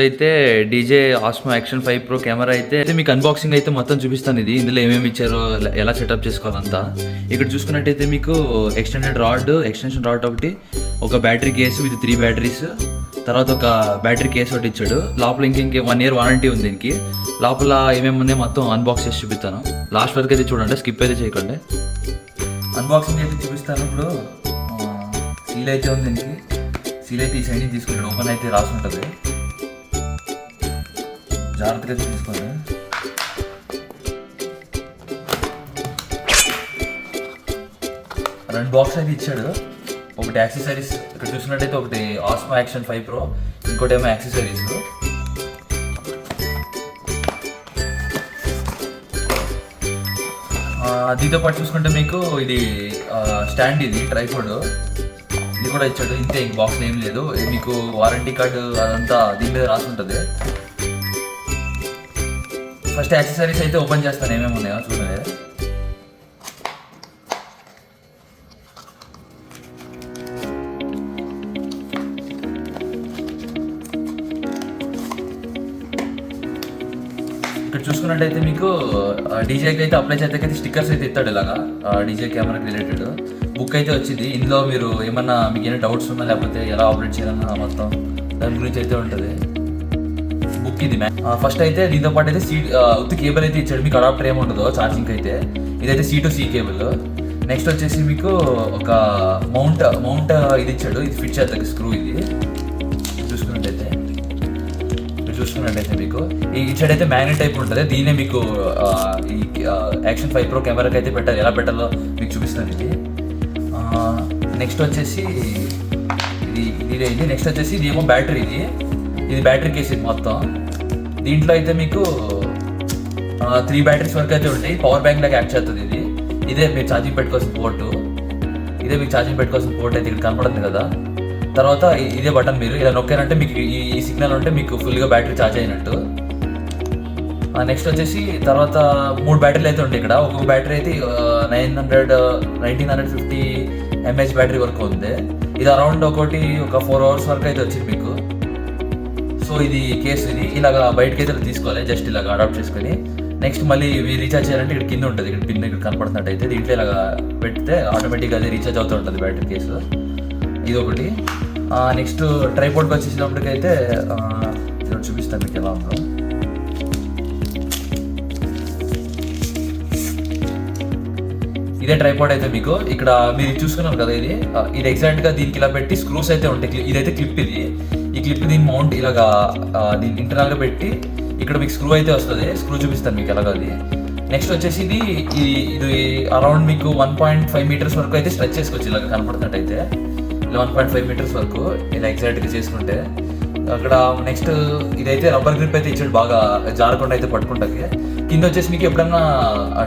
అయితే DJ Osmo action 5 pro camera అయితే మీకు అన్బాక్సింగ్ అయితే మొత్తం చూపిస్తాను. ఇది ఇందులో ఏమేమి ఇచ్చారో ఎలా సెటప్ చేసుకోవాలంతా. ఇక్కడ చూసుకున్నట్టయితే మీకు ఎక్స్టెన్షన్ రాడ్ ఒకటి, ఒక బ్యాటరీ కేసు విత్ 3 బ్యాటరీస్, తర్వాత ఒక బ్యాటరీ కేసు ఒకటి ఇచ్చాడు. లోపల ఇంక 1 year వారంటీ ఉంది దీనికి. లోపల ఏమేమి ఉన్నాయో మొత్తం అన్బాక్స్ చేసి చూపిస్తాను. లాస్ట్ వరకు అయితే చూడండి, స్కిప్ అయితే చేయకండి. అన్బాక్సింగ్ అయితే చూపిస్తాను. ఇప్పుడు సీల్ అయితే ఉంది దీనికి. సీల్ అయితే ఈ సైడ్ తీసుకుంటాడు, ఓపెన్ అయితే రాసి ఉంటుంది, జాగ్రత్తగా తీసుకోండి. రెండు బాక్స్ అయితే ఇచ్చాడు. ఒకటి యాక్సెసరీస్, ఇక్కడ చూసినట్టయితే ఒకటి ఆస్మో యాక్షన్ 5 ప్రో, ఇంకోటి ఏమో యాక్సెసరీస్. దీంతో పాటు చూసుకుంటే మీకు ఇది స్టాండ్, ఇది ట్రైపోడ్, ఇది కూడా ఇచ్చాడు. ఇంతే, ఇంక బాక్స్ ఏం లేదు. మీకు వారంటీ కార్డు అదంతా దీని మీద రాసి ఉంటుంది. ఫస్ట్ యాక్సెసరీస్ అయితే ఓపెన్ చేస్తాను, ఏమేమి ఉన్నాయో చూడండి. ఇక్కడ చూసుకున్నట్టయితే మీకు డీజేకి అయితే అప్లై చేస్తే స్టిక్కర్స్ అయితే ఇస్తాడు ఇలాగా, డీజే కెమెరాకి రిలేటెడ్ బుక్ అయితే వచ్చింది. ఇందులో మీరు ఏమన్నా మీకు ఏమైనా డౌట్స్ ఉన్నా, లేకపోతే ఎలా ఆపరేట్ చేయాలన్నా మొత్తం దాని గురించి అయితే ఉంటుంది బుక్. ఇది ఫస్ట్ అయితే దీంతో పాటు అయితే ఉత్తి కేబుల్ అయితే ఇచ్చాడు. మీకు అడాప్టర్ ఏమి ఉండదు ఛార్జింగ్ అయితే. ఇదైతే C2C కేబుల్. నెక్స్ట్ వచ్చేసి మీకు ఒక మౌంట్ ఇది ఇచ్చాడు. ఇది ఫిట్ చేద్దాం స్క్రూ. ఇది చూసుకున్నట్టయితే మీకు ఈ సైడ్ అయితే మ్యాగ్నెట్ టైప్ ఉంటుంది. దీన్నే మీకు ఈ యాక్షన్ 5 ప్రో కెమెరాకి అయితే పెట్టాలి, ఎలా పెట్టాలో మీకు చూపిస్తాను. ఇది నెక్స్ట్ వచ్చేసి ఇది నెక్స్ట్ వచ్చేసి ఇది ఏమో బ్యాటరీ. ఇది బ్యాటరీ కేసు. ఇది మొత్తం దీంట్లో అయితే మీకు 3 బ్యాటరీస్ వరకు అయితే ఉంటాయి. పవర్ బ్యాంక్ లాగా యాక్ట్ చేస్తుంది. ఇదే మీరు ఛార్జింగ్ పెట్టుకోవాల్సిన పోర్టు. అయితే ఇక్కడ కనపడుతుంది కదా. తర్వాత ఇదే బటన్, మీరు ఇలా నొక్కారంటే మీకు ఈ సిగ్నల్ ఉంటే మీకు ఫుల్గా బ్యాటరీ ఛార్జ్ అయినట్టు. నెక్స్ట్ వచ్చేసి తర్వాత 3 బ్యాటరీలు అయితే ఉంటాయి ఇక్కడ. ఒక్కొక్క బ్యాటరీ అయితే 1950 mAh బ్యాటరీ వరకు ఉంది. ఇది అరౌండ్ ఒక 4 hours వరకు అయితే వచ్చింది మీకు. సో ఇది కేసు. ఇది ఇలాగా బయటకి అయితే తీసుకోవాలి, జస్ట్ ఇలాగా అడాప్ట్ చేసుకొని. నెక్స్ట్ మళ్ళీ మీరు రీఛార్జ్ చేయాలంటే ఇక్కడ కింద ఉంటుంది, ఇక్కడ పిన్ ఇక్కడ కనపడుతున్నట్టయితే దీంట్లో ఇలాగా పెడితే ఆటోమేటిక్గా అదే రీఛార్జ్ అవుతూ ఉంటుంది బ్యాటరీ కేసు. ఇది ఒకటి. నెక్స్ట్ ట్రైపోర్డ్కి వచ్చేసినప్పటికైతే చూపిస్తాను మీకు ఎలా ఉందో. ఇదే ట్రైపోర్డ్ అయితే మీకు ఇక్కడ మీరు చూసుకున్నారు కదా. ఇది ఎగ్జాక్ట్గా దీనికి ఇలా పెట్టి స్క్రూస్ అయితే ఉంటాయి. ఇదైతే క్లిప్. ఈ క్లిప్ దీని మౌంట్ ఇలాగా దీని ఇంటర్నల్గా పెట్టి ఇక్కడ మీకు స్క్రూ అయితే వస్తుంది. స్క్రూ చూపిస్తాను మీకు ఎలాగ. అది నెక్స్ట్ వచ్చేసి ఇది అరౌండ్ మీకు 1.5 meters వరకు అయితే స్ట్రెచ్ చేసుకోవచ్చు. ఇలాగ కనపడుతున్నట్టయితే ఇలా 1.5 meters వరకు ఇలా ఎగ్జాక్ట్గా చేసుకుంటే అక్కడ. నెక్స్ట్ ఇదైతే రబ్బర్ గ్రిప్ అయితే ఇచ్చాడు, బాగా జారకుండా అయితే పట్టుకుంటాకి. కింద వచ్చేసి మీకు ఎప్పుడన్నా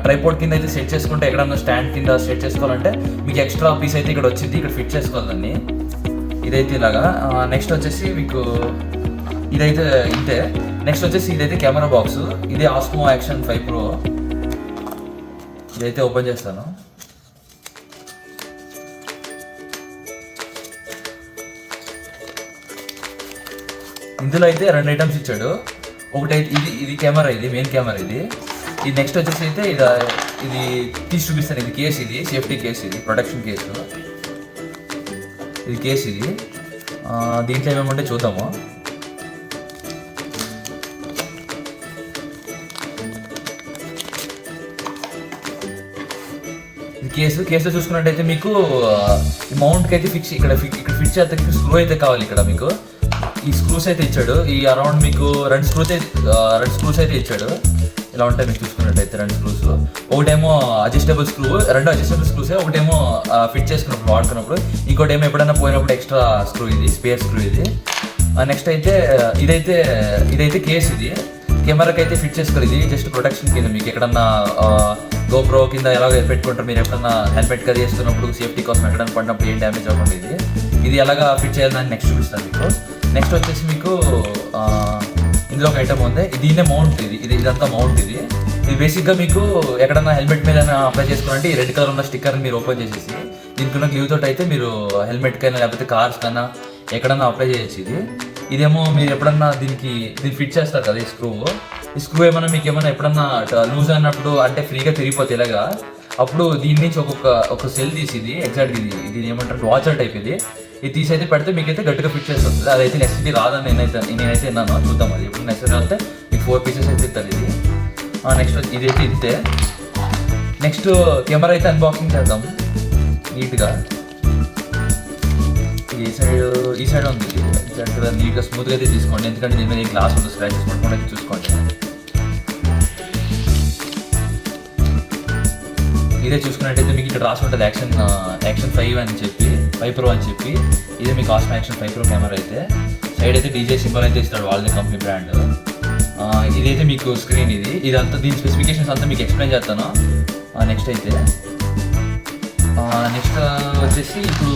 ట్రైపోర్డ్ కింద అయితే సెట్ చేసుకుంటే, ఎక్కడన్నా స్టాండ్ కింద సెట్ చేసుకోవాలంటే మీకు ఎక్స్ట్రా పీస్ అయితే ఇక్కడ వచ్చింది, ఇక్కడ ఫిట్ చేసుకోవాలని. ఇదైతే ఇలాగా. నెక్స్ట్ వచ్చేసి మీకు ఇదైతే ఇంతే. నెక్స్ట్ వచ్చేసి ఇదైతే కెమెరా బాక్స్. ఇదే ఆస్మో యాక్షన్ 5 ప్రో. ఇదైతే ఓపెన్ చేస్తాను. ఇందులో అయితే 2 ఐటమ్స్ ఇచ్చాడు. ఒకటి అయితే ఇది కెమెరా, ఇది మెయిన్ కెమెరా. ఇది నెక్స్ట్ వచ్చేసి అయితే ఇది తీసి చూపిస్తాను. ఇది కేసు, ఇది సేఫ్టీ కేసు, ఇది ప్రొటెక్షన్ కేసు. ఇది కేసు. ఇది దీంట్లో ఏమేమంటే చూద్దాము. కేసులో చూసుకున్నట్టయితే మీకు ఈ మౌంట్కి అయితే ఇక్కడ ఫిక్స్ చేస్తే స్క్రూ అయితే కావాలి. ఇక్కడ మీకు ఈ స్క్రూస్ అయితే ఇచ్చాడు. ఈ అరౌండ్ మీకు 2 స్క్రూస్ అయితే ఇచ్చాడు. ఇలా ఉంటాయి మీకు చూసుకున్నట్టయితే 2 స్క్రూస్. ఒకటేమో అడ్జస్టబుల్ స్క్రూ, 2 అడ్జస్టబుల్ స్క్రూసే. ఒకటేమో ఫిట్ చేసుకున్నప్పుడు వాడుకున్నప్పుడు, ఇంకోటి ఏమో ఎప్పుడైనా పోయినప్పుడు ఎక్స్ట్రా స్క్రూ, ఇది స్పేర్ స్క్రూ. ఇది నెక్స్ట్ అయితే ఇదైతే కేసు. ఇది కెమెరాకి అయితే ఫిట్ చేసుకోవాలి. ఇది జస్ట్ ప్రొటెక్షన్ కింద. మీకు ఎక్కడన్నా గోప్రో కింద ఎలా పెట్టుకుంటారు, మీరు ఎప్పుడన్నా హెల్మెట్ కది చేస్తున్నప్పుడు సేఫ్టీ కోసం ఎక్కడన్నా పడినప్పుడు ఏం డ్యామేజ్ అవ్వకుండా ఇది ఎలాగా ఫిట్ చేయాలని నెక్స్ట్ చూపిస్తాను మీకు. నెక్స్ట్ వచ్చేసి మీకు ఇందులో ఒక ఐటమ్ ఉంది. దీన్నే మౌంట్. ఇదంతా మౌంట్. ఇది బేసిక్గా మీకు ఎక్కడన్నా హెల్మెట్ మీద అప్లై చేసుకోవాలంటే ఈ రెడ్ కలర్ ఉన్న స్టిక్కర్ని మీరు ఓపెన్ చేసేసి దీనికి ఉన్న గ్లూ తోటి అయితే మీరు హెల్మెట్ కైనా లేకపోతే కార్స్ కైనా ఎక్కడన్నా అప్లై చేయొచ్చు. ఇదేమో మీరు ఎప్పుడన్నా దీన్ని ఫిట్ చేస్తారు కదా ఈ స్క్రూ ఏమన్నా మీకు ఏమన్నా ఎప్పుడన్నా లూజ్ అయినప్పుడు అంటే ఫ్రీగా తిరిగిపోతే ఇలాగా, అప్పుడు దీని నుంచి ఒక సెల్ తీసి ఇది ఎగ్జాక్ట్ ఇది ఏమంటారు వాచర్ టైప్ ఇది తీసి అయితే పెడితే మీకైతే గట్టిగా ఫిట్ చేసి వస్తుంది. అదైతే నెక్స్ట్ రాదని నేనైతే విన్నాను, చూద్దాం అది ఎప్పుడు నెక్స్ట్ వస్తే మీకు 4 పీసెస్ అయితే ఇస్తుంది ఇది. నెక్స్ట్ ఇదైతే ఇదే. నెక్స్ట్ కెమెరా అయితే అన్బాక్సింగ్ చేద్దాం నీట్గా. ఈ సైడ్ ఉంది ఎగ్జాక్ట్గా నీట్గా స్మూత్గా అయితే తీసుకోండి, ఎందుకంటే దీని మీద గ్లాస్ ఉంది, స్క్రాచెస్ పట్టుకుంటే అయితే చూసుకోండి. ఇదే చూసుకున్నట్టయితే మీకు ఇక్కడ రాసి ఉంటుంది యాక్షన్ 5 అని చెప్పి 5 Pro అని చెప్పి. ఇదే మీకు ఆస్మా యాక్షన్ 5 Pro కెమెరా అయితే. సైడ్ అయితే డీజే సింబల్ అయితే ఇస్తాడు, వాళ్ళది కంపెనీ బ్రాండ్. ఇదైతే మీకు స్క్రీన్ ఇదంతా దీని స్పెసిఫికేషన్స్ అంతా మీకు ఎక్స్ప్లెయిన్ చేస్తాను. నెక్స్ట్ వచ్చేసి ఇప్పుడు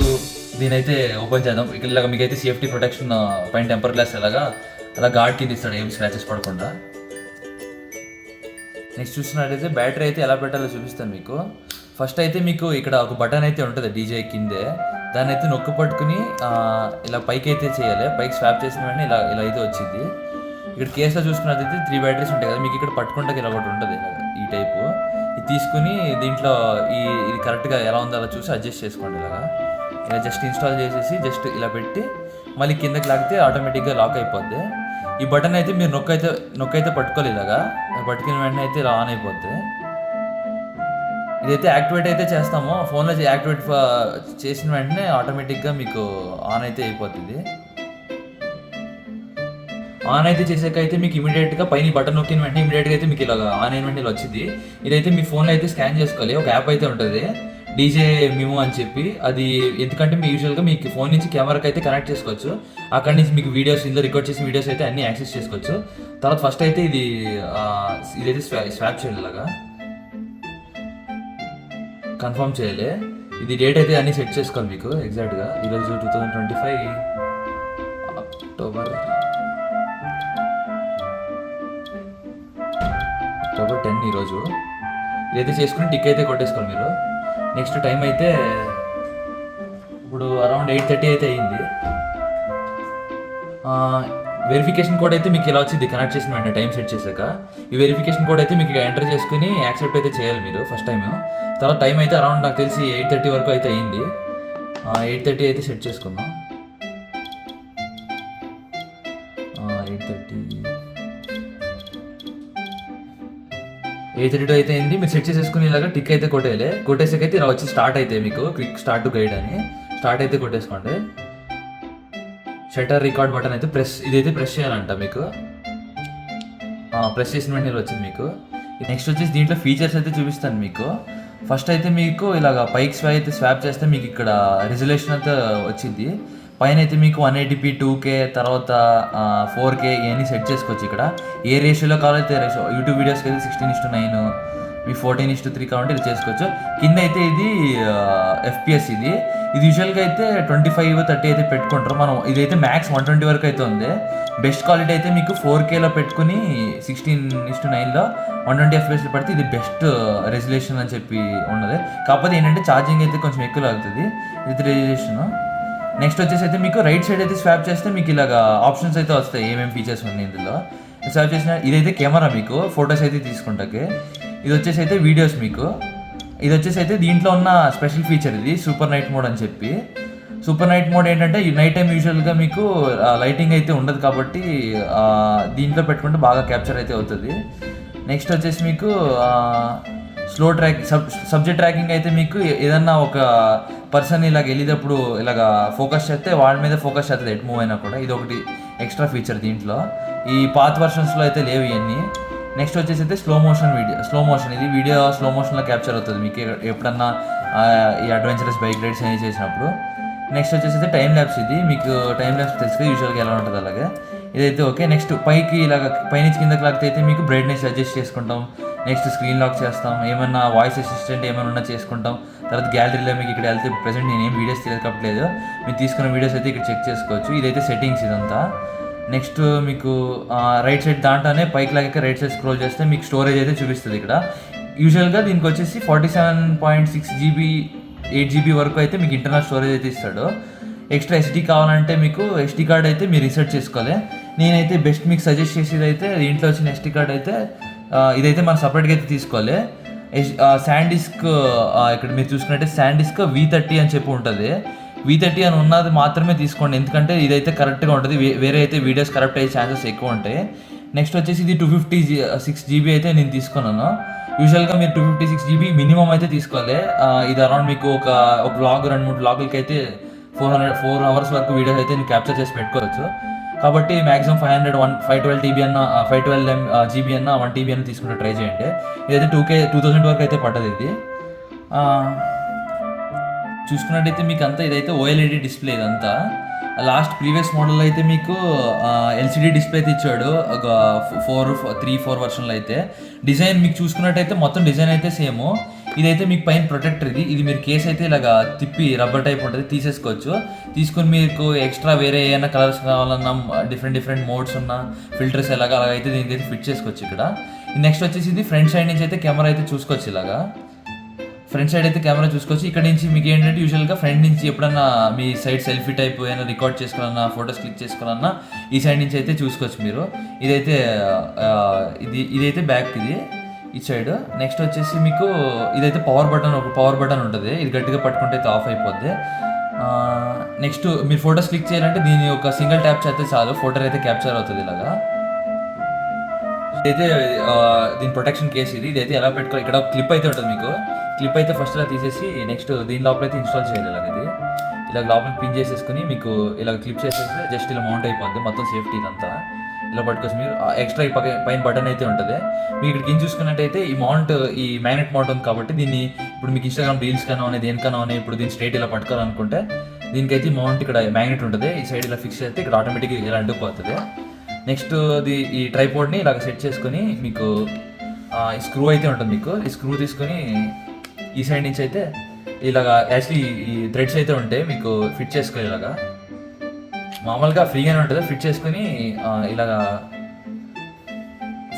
దీనైతే ఓపెన్ చేద్దాం. ఇలాగ మీకైతే సేఫ్టీ ప్రొటెక్షన్ పైన టెంపర్ గ్లాస్ అలా గార్డ్ కింద ఇస్తాడు, ఏం స్క్రాచెస్ పడకుండా. నెక్స్ట్ చూసినట్టయితే బ్యాటరీ అయితే ఎలా పెట్టాలో చూపిస్తాను మీకు. ఫస్ట్ అయితే మీకు ఇక్కడ ఒక బటన్ అయితే ఉంటుంది డీజే కిందే, దాన్ని అయితే నొక్కు పట్టుకుని ఇలా పైకి అయితే చేయాలి. పైకి స్వాప్ చేసిన వెంటనే ఇలా అయితే వచ్చింది. ఇక్కడ కేసులో చూసుకున్నట్టయితే 3 బ్యాటరీస్ ఉంటాయి కదా, మీకు ఇక్కడ పట్టుకుంటే ఇలా ఒకటి ఉంటుంది ఈ టైపు. ఇది తీసుకుని దీంట్లో ఇది కరెక్ట్గా ఎలా ఉందో అలా చూసి అడ్జస్ట్ చేసుకోండి. ఇలా జస్ట్ ఇన్స్టాల్ చేసేసి జస్ట్ ఇలా పెట్టి మళ్ళీ కిందకి లాగితే ఆటోమేటిక్గా లాక్ అయిపోద్ది. ఈ బటన్ అయితే మీరు నొక్కైతే పట్టుకోలేదు, ఇలాగా పట్టుకున్న వెంటనే అయితే ఇలా ఆన్ అయిపోద్ది. ఇదైతే యాక్టివేట్ అయితే చేస్తామో ఫోన్లో యాక్టివేట్ చేసిన వెంటనే ఆటోమేటిక్గా మీకు ఆన్ అయితే అయిపోతుంది. ఆన్ అయితే చేసాక అయితే మీకు ఇమీడియట్గా పైన బటన్ నొక్కిన వెంటనే ఇమీడియట్గా అయితే మీకు ఇలా ఆన్ అయిన వెంటనే వచ్చింది. ఇదైతే మీ ఫోన్లో అయితే స్కాన్ చేసుకోవాలి. ఒక యాప్ అయితే ఉంటుంది డీజే మిమో అని చెప్పి. అది ఎందుకంటే మీ యూజువల్గా మీకు ఫోన్ నుంచి కెమెరాకి అయితే కనెక్ట్ చేసుకోవచ్చు. అక్కడి నుంచి మీకు వీడియోస్ ఇందులో రికార్డ్ చేసిన వీడియోస్ అయితే అన్నీ యాక్సెస్ చేసుకోవచ్చు. తర్వాత ఫస్ట్ అయితే ఇదైతే స్వాప్ చేయాలి, ఇలాగా కన్ఫర్మ్ చేయాలి. ఇది డేట్ అయితే అన్నీ సెట్ చేసుకోవాలి మీకు ఎగ్జాక్ట్గా. ఈరోజు 2025 అక్టోబర్ 10 ఈరోజు. ఇదైతే చేసుకుని టిక్ అయితే కొట్టేసుకోవాలి మీరు. నెక్స్ట్ టైం అయితే ఇప్పుడు అరౌండ్ 8:30 అయితే అయింది. వెరిఫికేషన్ కోడ్ అయితే మీకు ఇలా వచ్చింది కనెక్ట్ చేసిన వెంటనే టైం సెట్ చేశాక. ఈ వెరిఫికేషన్ కోడ్ అయితే మీకు ఎంటర్ చేసుకుని యాక్సెప్ట్ అయితే చేయాలి మీరు ఫస్ట్ టైం. తర్వాత టైం అయితే అరౌండ్ నాకు తెలిసి 8:30 వరకు అయితే అయింది. 8:30 అయితే సెట్ చేసుకుందాం. 8:32 అయితే అయింది. మీరు సెట్ చేసేసుకుని ఇలాగా టిక్ అయితే కొట్టేసాకైతే ఇలా వచ్చి స్టార్ట్ అయితే మీకు క్విక్ స్టార్ట్ టు గైడ్ అని స్టార్ట్ అయితే కొట్టేసుకోండి. షటర్ రికార్డ్ బటన్ అయితే ఇదైతే ప్రెస్ చేయాలంట మీకు. ప్రెస్ చేసిన వెంటనే వచ్చింది మీకు. నెక్స్ట్ వచ్చేసి దీంట్లో ఫీచర్స్ అయితే చూపిస్తాను మీకు. ఫస్ట్ అయితే మీకు ఇలాగ పైకి స్వాప్ చేస్తే మీకు ఇక్కడ రిజల్యూషన్ అయితే వచ్చింది. పైన అయితే మీకు 180p 2K తర్వాత 4K ఇవన్నీ సెట్ చేసుకోవచ్చు. ఇక్కడ ఏ రేషియోలో కావాలైతే రేషియో. యూట్యూబ్ వీడియోస్కి అయితే 16:9 మీ 14:3 కావాలంటే ఇది చేసుకోవచ్చు. కింద అయితే ఇది FPS ఇది యూజువల్గా అయితే 25-30 అయితే పెట్టుకుంటారు. మనం ఇదైతే మ్యాక్స్ 120 వరకు అయితే ఉంది. బెస్ట్ క్వాలిటీ అయితే మీకు 4Kలో పెట్టుకుని 16:9లో 120 FPSలో పెడితే ఇది బెస్ట్ రెజల్యూషన్ అని చెప్పి ఉన్నది. కాకపోతే ఏంటంటే ఛార్జింగ్ అయితే కొంచెం ఎక్కువ లాగుతుంది. ఇది రెజల్యూషన్. నెక్స్ట్ వచ్చేసి అయితే మీకు రైట్ సైడ్ అయితే స్వాప్ చేస్తే మీకు ఇలాగా ఆప్షన్స్ అయితే వస్తాయి ఏమేమి ఫీచర్స్ ఉన్నాయి ఇందులో. స్వాప్ చేసిన ఇదైతే కెమెరా మీకు ఫొటోస్ అయితే తీసుకుంటాకే. ఇది వచ్చేసి అయితే వీడియోస్ మీకు. ఇది వచ్చేసి అయితే దీంట్లో ఉన్న స్పెషల్ ఫీచర్ ఇది సూపర్ నైట్ మోడ్ అని చెప్పి. సూపర్ నైట్ మోడ్ ఏంటంటే నైట్ టైం యూజువల్గా మీకు లైటింగ్ అయితే ఉండదు కాబట్టి దీంట్లో పెట్టుకుంటే బాగా క్యాప్చర్ అయితే అవుతుంది. నెక్స్ట్ వచ్చేసి మీకు స్లో సబ్జెక్ట్ ట్రాకింగ్ అయితే మీకు ఏదన్నా ఒక పర్సన్ ఇలాగ వెళ్ళేటప్పుడు ఇలాగ ఫోకస్ చేస్తే వాళ్ళ మీద ఫోకస్ చేస్తుంది ఎటు మూవ్ అయినా కూడా. ఇది ఒకటి ఎక్స్ట్రా ఫీచర్ దీంట్లో. ఈ పాత వర్షన్స్లో అయితే లేవు ఇవన్నీ. నెక్స్ట్ వచ్చేసి అయితే స్లో మోషన్ ఇది వీడియో స్లో మోషన్లో క్యాప్చర్ అవుతుంది మీకు ఎప్పుడన్నా ఈ అడ్వెంచరస్ బైక్ రైడ్స్ అనేవి చేసినప్పుడు. నెక్స్ట్ వచ్చేసి అయితే టైం ల్యాప్స్ ఇది మీకు టైం ల్యాప్స్ తెలుసు యూజువల్గా ఎలా ఉంటుంది అలాగే. ఇదైతే ఓకే. నెక్స్ట్ పైకి ఇలాగ పైనుంచి కిందకి లాగితే అయితే మీకు బ్రైట్నెస్ అడ్జస్ట్ చేసుకుంటాం. నెక్స్ట్ స్క్రీన్ లాక్ చేస్తాం. ఏమన్నా వాయిస్ అసిస్టెంట్ ఏమైనా ఉన్నా చేసుకుంటాం. తర్వాత గ్యాలరీలో మీకు ఇక్కడ వెళ్తే ప్రెసెంట్ నేను ఏం వీడియోస్ తీయకపోలేదు, మీరు తీసుకున్న వీడియోస్ అయితే ఇక్కడ చెక్ చేసుకోవచ్చు. ఇదైతే సెట్టింగ్స్ ఇదంతా. నెక్స్ట్ మీకు రైట్ సైడ్ దాంట్లోనే పైకి లాగాక రైట్ సైడ్ స్క్రోల్ చేస్తే మీకు స్టోరేజ్ అయితే చూపిస్తుంది ఇక్కడ. యూజువల్గా దీనికి వచ్చేసి 47.6 GB 8 GB వరకు అయితే మీకు ఇంటర్నల్ స్టోరేజ్ అయితే ఇస్తాడు. ఎక్స్ట్రా ఎస్డి కావాలంటే మీకు ఎస్డి కార్డ్ అయితే మీరు రీసెర్చ్ చేసుకోవాలి. నేనైతే బెస్ట్ మీకు సజెస్ట్ చేసేది అయితే దీంట్లో వచ్చిన ఎస్డి కార్డ్ అయితే ఇదైతే మనం సపరేట్గా అయితే తీసుకోవాలి. శాండ్ డిస్క్ ఇక్కడ మీరు చూసుకున్నట్టే శాండ్ డిస్క్ V30 అని చెప్పి ఉంటుంది. V30 అని ఉన్నది మాత్రమే తీసుకోండి, ఎందుకంటే ఇదైతే కరెక్ట్గా ఉంటుంది. వేరే అయితే వీడియోస్ కరెక్ట్ అయ్యే ఛాన్సెస్ ఎక్కువ ఉంటాయి. నెక్స్ట్ వచ్చేసి ఇది 256 GB అయితే నేను తీసుకున్నాను. యూజువల్గా మీరు 256 GB మినిమం అయితే తీసుకోవాలి. ఇది అరౌండ్ మీకు ఒక వ్లాగ్ 2-3 వ్లాగులకి అయితే 4 hours వరకు వీడియోస్ అయితే నేను క్యాప్చర్ చేసి పెట్టుకోవచ్చు. కాబట్టి మ్యాక్సిమం 512 GB అన్న 512 GB అన్న 1 TB అన్న తీసుకుంటే ట్రై చేయండి. ఇదైతే 2000 వరకు అయితే పడ్డది. ఇది చూసుకున్నట్టయితే మీకు అంతా ఇదైతే OLED డిస్ప్లే. ఇదంతా లాస్ట్ ప్రీవియస్ మోడల్ అయితే మీకు LCD డిస్ప్లే అయితే ఇచ్చాడు ఒక 4 వర్షన్లో అయితే. డిజైన్ మీకు చూసుకున్నట్టయితే మొత్తం డిజైన్ అయితే సేమ్. ఇదైతే మీకు పైన ప్రొటెక్టర్. ఇది మీరు కేస్ అయితే ఇలాగా తిప్పి రబ్బర్ టైప్ ఉంటుంది, తీసేసుకోవచ్చు. తీసుకుని మీకు ఎక్స్ట్రా వేరే ఏమైనా కలర్స్ కావాలన్నా డిఫరెంట్ మోడ్స్ ఉన్న ఫిల్టర్స్ అలాగైతే దీనికైతే ఫిట్ చేసుకోవచ్చు ఇక్కడ. నెక్స్ట్ వచ్చేసి ఇది ఫ్రంట్ సైడ్ నుంచి అయితే కెమెరా అయితే చూసుకోవచ్చు. ఇలాగా ఫ్రంట్ సైడ్ అయితే కెమెరా చూసుకోవచ్చు. ఇక్కడ నుంచి మీకు ఏంటంటే యూజువల్గా ఫ్రంట్ నుంచి ఎప్పుడన్నా మీ సైడ్ సెల్ఫీ టైప్ ఏమైనా రికార్డ్ చేసుకోవాలన్నా ఫొటోస్ క్లిక్ చేసుకోవాలన్నా ఈ సైడ్ నుంచి అయితే చూసుకోవచ్చు మీరు. ఇదైతే బ్యాక్ ఈ సైడ్. నెక్స్ట్ వచ్చేసి మీకు ఇదైతే పవర్ బటన్ ఉంటుంది. ఇది గట్టిగా పట్టుకుంటే అయితే ఆఫ్ అయిపోద్ది. నెక్స్ట్ మీరు ఫొటోస్ క్లిక్ చేయాలంటే దీని ఒక సింగిల్ ట్యాప్ చేస్తే చాలు, ఫోటో అయితే క్యాప్చర్ అవుతుంది ఇలాగా. ఇదైతే దీని ప్రొటెక్షన్ కేస్. ఇదైతే ఎలా పెట్టుకోవాలి, ఇక్కడ క్లిప్ అయితే ఉంటుంది. మీకు క్లిప్ అయితే ఫస్ట్ ఇలా తీసేసి నెక్స్ట్ దీని లోపల అయితే ఇన్స్టాల్ చేయాలి. ఇలా లోపల పిన్ చేసేసుకుని మీకు ఇలా క్లిప్ చేసేస్తే జస్ట్ ఇలా మౌంట్ అయిపోద్ది మొత్తం సేఫ్టీ ఇదంతా. ఇలా పట్టుకోవచ్చు మీరు. ఎక్స్ట్రా ఈ పైన బటన్ అయితే ఉంటుంది. మీకు ఇక్కడ కింద చూసుకున్నట్టయితే ఈ మ్యాగ్నెట్ మౌంట్ ఉంది కాబట్టి దీన్ని ఇప్పుడు మీకు ఇన్స్టాగ్రామ్ రీల్స్ కన్నా దేనికన్నా ఇప్పుడు దీన్ని స్ట్రైట్ ఇలా పట్టుకోవాలనుకుంటే దీనికైతే మౌంట్ ఇక్కడ మ్యాగ్నెట్ ఉంటుంది. ఈ సైడ్ ఇలా ఫిక్స్ చేస్తే ఇక్కడ ఆటోమేటిక్గా ఇలా అంటుకుపోతుంది. నెక్స్ట్ ఈ ట్రైపోర్డ్ని ఇలాగ సెట్ చేసుకొని మీకు ఈ స్క్రూ అయితే ఉంటుంది. మీకు ఈ స్క్రూ తీసుకొని ఈ సైడ్ నుంచి అయితే ఇలాగా యాక్చువల్లీ ఈ థ్రెడ్స్ అయితే ఉంటాయి, మీకు ఫిట్ చేసుకోవాలి. ఇలాగా మామూలుగా ఫ్రీగానే ఉంటుంది. ఫిట్ చేసుకొని ఇలాగా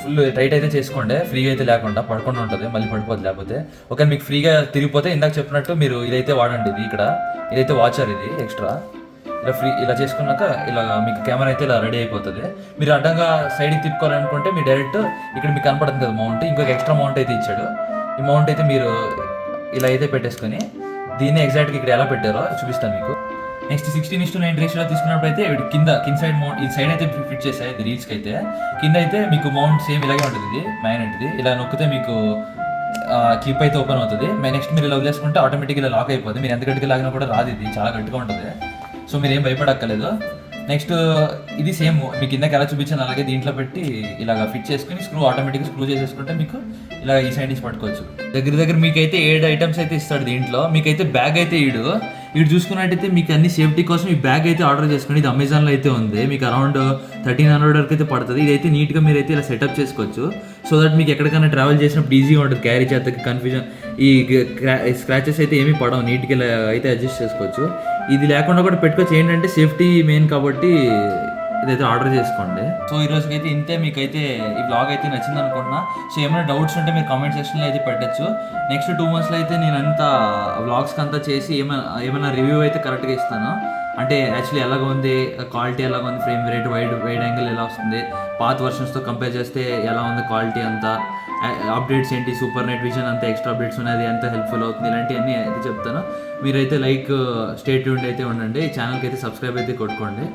ఫుల్ టైట్ అయితే చేసుకోండి, ఫ్రీగా అయితే లేకుండా పడకుండా ఉంటుంది, మళ్ళీ పడిపోతుంది. లేకపోతే ఒకవేళ మీకు ఫ్రీగా తిరిగిపోతే ఇందాక చెప్పినట్టు మీరు ఇదైతే వాడండి. ఇదైతే వాచర్ ఇది ఎక్స్ట్రా. ఇలా చేసుకున్నాక ఇలా మీకు కెమెరా అయితే ఇలా రెడీ అయిపోతుంది. మీరు అడ్డంగా సైడ్కి తిప్పుకోవాలనుకుంటే మీరు డైరెక్ట్ ఇక్కడ మీకు కనపడుతుంది కదా మౌంట్, ఇంకొక ఎక్స్ట్రా మౌంట్ అయితే ఇచ్చాడు. ఈ మౌంట్ అయితే మీరు ఇలా అయితే పెట్టేసుకొని దీన్ని ఎగ్జాక్ట్గా ఇక్కడ ఎలా పెట్టారో చూపిస్తాను మీకు. నెక్స్ట్ 16:9 రేషియోలో తీసుకున్నప్పుడు అయితే కింద సైడ్ మౌంట్ ఈ సైడ్ అయితే ఫిట్ చేసాయి. ఇది రీల్స్కి అయితే కింద అయితే మీకు మౌంట్ సేమ్ ఇలాగే ఉంటుంది. ఇది మ్యాగ్నెట్ది. ఇలా నొక్కితే మీకు క్లిప్ అయితే ఓపెన్ అవుతుంది. నెక్స్ట్ మీరు ఇలా వదిలేసుకుంటే ఆటోమేటిక్గా ఇలా లాక్ అయిపోతుంది. మీరు ఎంత గట్టిగా లాగినా కూడా రాదు, ఇది చాలా గట్టిగా ఉంటుంది. సో మీరు ఏం భయపడక్కర్లేదు. నెక్స్ట్ ఇది సేమ్ మీకు కిందకి ఎలా చూపించాను అలాగే దీంట్లో పెట్టి ఇలాగ ఫిట్ చేసుకుని ఆటోమేటిక్గా స్క్రూ చేసేసుకుంటే మీకు ఇలా ఈ సైడ్ నుంచి పట్టుకోవచ్చు. దగ్గర మీకైతే 7 ఐటమ్స్ అయితే ఇస్తాడు దీంట్లో. మీకైతే బ్యాగ్ అయితే ఈడు చూసుకున్నట్టయితే మీకు అన్ని సేఫ్టీ కోసం ఈ బ్యాగ్ అయితే ఆర్డర్ చేసుకోండి. ఇది అమెజాన్లో అయితే ఉంది. మీకు అరౌండ్ 1300 వరకు అయితే పడుతుంది. ఇదైతే నీట్గా మీరు అయితే ఇలా సెటప్ చేసుకోవచ్చు. సో దట్ మీకు ఎక్కడికైనా ట్రావెల్ చేసినప్పుడు ఈజీగా ఉంటుంది. క్యారీ చేతకి కన్ఫ్యూజన్ ఈ స్క్రాచెస్ అయితే ఏమీ పడవు, నీట్గా అయితే అడ్జస్ట్ చేసుకోవచ్చు. ఇది లేకుండా కూడా పెట్టుకోవచ్చు. ఏంటంటే సేఫ్టీ మెయిన్ కాబట్టి ఇదైతే ఆర్డర్ చేసుకోండి. సో ఈ రోజుకి అయితే ఇంతే. మీకైతే ఈ బ్లాగ్ అయితే నచ్చింది అనుకుంటున్నా. సో ఏమైనా డౌట్స్ ఉంటే మీరు కామెంట్ సెక్షన్లో అయితే పెట్టచ్చు. నెక్స్ట్ 2 monthsలో అయితే నేను అంతా వ్లాగ్స్కి అంతా చేసి ఏమైనా రివ్యూ అయితే కరెక్ట్గా ఇస్తాను. అంటే యాక్చువల్లీ ఎలాగ ఉంది, క్వాలిటీ ఎలాగ ఉంది, ఫ్రేమ్ రేట్, వైడ్ యాంగిల్ ఎలా వస్తుంది, పాత వర్షన్స్తో కంపేర్ చేస్తే ఎలా ఉంది క్వాలిటీ అంతా, అప్డేట్స్ ఏంటి, సూపర్ నెట్ విజన్ అంతా ఎక్స్ట్రా అప్డేట్స్ ఉన్నాయి, ఎంత హెల్ప్ఫుల్ అవుతుంది, ఇలాంటివన్నీ అయితే చెప్తాను. మీరైతే స్టే ట్యూన్డ్ అయితే ఉండండి. ఈ ఛానల్కి అయితే సబ్స్క్రైబ్ అయితే కొట్టుకోండి.